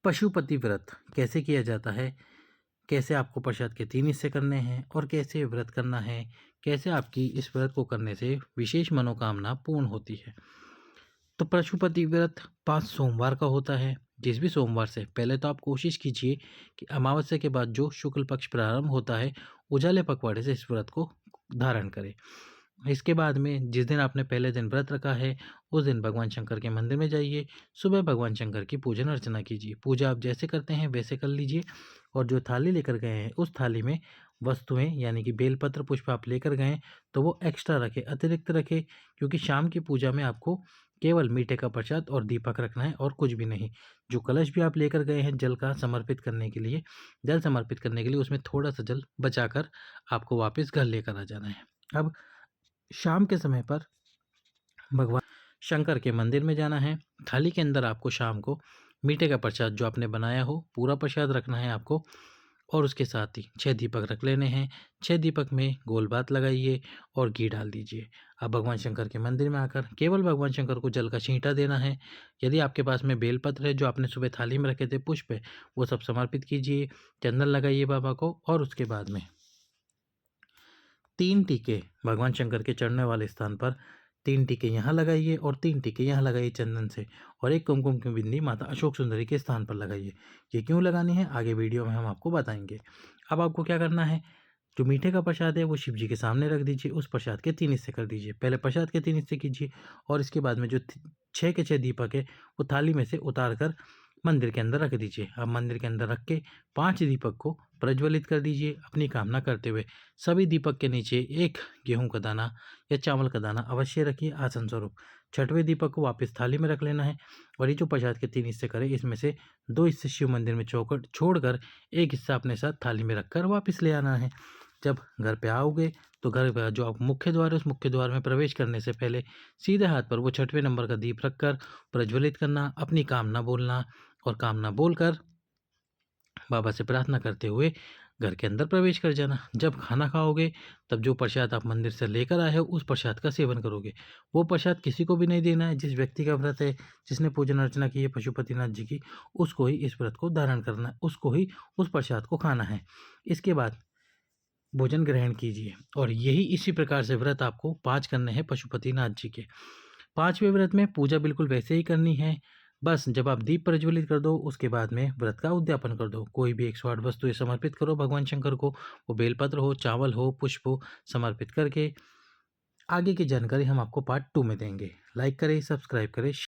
पशुपति व्रत कैसे किया जाता है, कैसे आपको प्रसाद के 3 हिस्से करने हैं और कैसे व्रत करना है, कैसे आपकी इस व्रत को करने से विशेष मनोकामना पूर्ण होती है। तो पशुपति व्रत 5 सोमवार का होता है। जिस भी सोमवार से पहले तो आप कोशिश कीजिए कि अमावस्या के बाद जो शुक्ल पक्ष प्रारंभ होता है, उजाले पखवाड़े से इस व्रत को धारण करें। इसके बाद में जिस दिन आपने पहले दिन व्रत रखा है, उस दिन भगवान शंकर के मंदिर में जाइए, सुबह भगवान शंकर की पूजन अर्चना कीजिए। पूजा आप जैसे करते हैं वैसे कर लीजिए और जो थाली लेकर गए हैं उस थाली में वस्तुएं यानी कि बेलपत्र पुष्प आप लेकर गए तो वो एक्स्ट्रा रखें, अतिरिक्त रखें, क्योंकि शाम की पूजा में आपको केवल मीठे का प्रसाद और दीपक रखना है और कुछ भी नहीं। जो कलश भी आप लेकर गए हैं जल का समर्पित करने के लिए, जल समर्पित करने के लिए उसमें थोड़ा सा जल बचाकर आपको वापस घर लेकर आ जाना है। अब शाम के समय पर भगवान शंकर के मंदिर में जाना है। थाली के अंदर आपको शाम को मीठे का प्रसाद जो आपने बनाया हो पूरा प्रसाद रखना है आपको, और उसके साथ ही 6 दीपक रख लेने हैं। 6 दीपक में गोल बात लगाइए और घी डाल दीजिए। अब भगवान शंकर के मंदिर में आकर केवल भगवान शंकर को जल का छींटा देना है। यदि आपके पास में बेलपत्र है जो आपने सुबह थाली में रखे थे, पुष्प है, वो सब समर्पित कीजिए, चंदन लगाइए बाबा को, और उसके बाद में 3 टीके भगवान शंकर के चढ़ने वाले स्थान पर 3 टीके यहाँ लगाइए और 3 टीके यहाँ लगाइए चंदन से, और एक कुमकुम की बिंदी माता अशोक सुंदरी के स्थान पर लगाइए। ये क्यों लगानी है आगे वीडियो में हम आपको बताएंगे। अब आपको क्या करना है, जो मीठे का प्रसाद है वो शिव जी के सामने रख दीजिए, उस प्रसाद के 3 हिस्से कर दीजिए। पहले प्रसाद के 3 हिस्से कीजिए और इसके बाद में जो 6 के 6 दीपक है वो थाली में से उतार कर मंदिर के अंदर रख दीजिए। अब मंदिर के अंदर रख के 5 दीपक को प्रज्वलित कर दीजिए अपनी कामना करते हुए। सभी दीपक के नीचे एक गेहूं का दाना या चावल का दाना अवश्य रखिए आसन स्वरूप। 6वें दीपक को वापस थाली में रख लेना है और ये जो प्रसाद के 3 हिस्से करें इसमें से 2 हिस्से शिव मंदिर में छोड़कर एक हिस्सा अपने साथ थाली में रखकर वापस ले आना है। जब घर पे आओगे तो घर का जो आप मुख्य द्वार है उस मुख्य द्वार में प्रवेश करने से पहले सीधे हाथ पर वो 6वें नंबर का दीप रखकर प्रज्वलित करना, अपनी कामना बोलना और कामना बोलकर बाबा से प्रार्थना करते हुए घर के अंदर प्रवेश कर जाना। जब खाना खाओगे तब जो प्रसाद आप मंदिर से लेकर आए हो उस प्रसाद का सेवन करोगे। वो प्रसाद किसी को भी नहीं देना है। जिस व्यक्ति का व्रत है, जिसने पूजन अर्चना की है पशुपतिनाथ जी की, उसको ही इस व्रत को धारण करना है, उसको ही उस प्रसाद को खाना है। इसके बाद भोजन ग्रहण कीजिए और यही इसी प्रकार से व्रत आपको 5 करने हैं पशुपतिनाथ जी के। 5वें व्रत में पूजा बिल्कुल वैसे ही करनी है। बस जब आप दीप प्रज्वलित कर दो उसके बाद में व्रत का उद्यापन कर दो। कोई भी 108 वस्तुएं समर्पित करो भगवान शंकर को, वो बेलपत्र हो, चावल हो, पुष्प हो, समर्पित करके आगे की जानकारी हम आपको पार्ट 2 में देंगे। लाइक करें, सब्सक्राइब करें।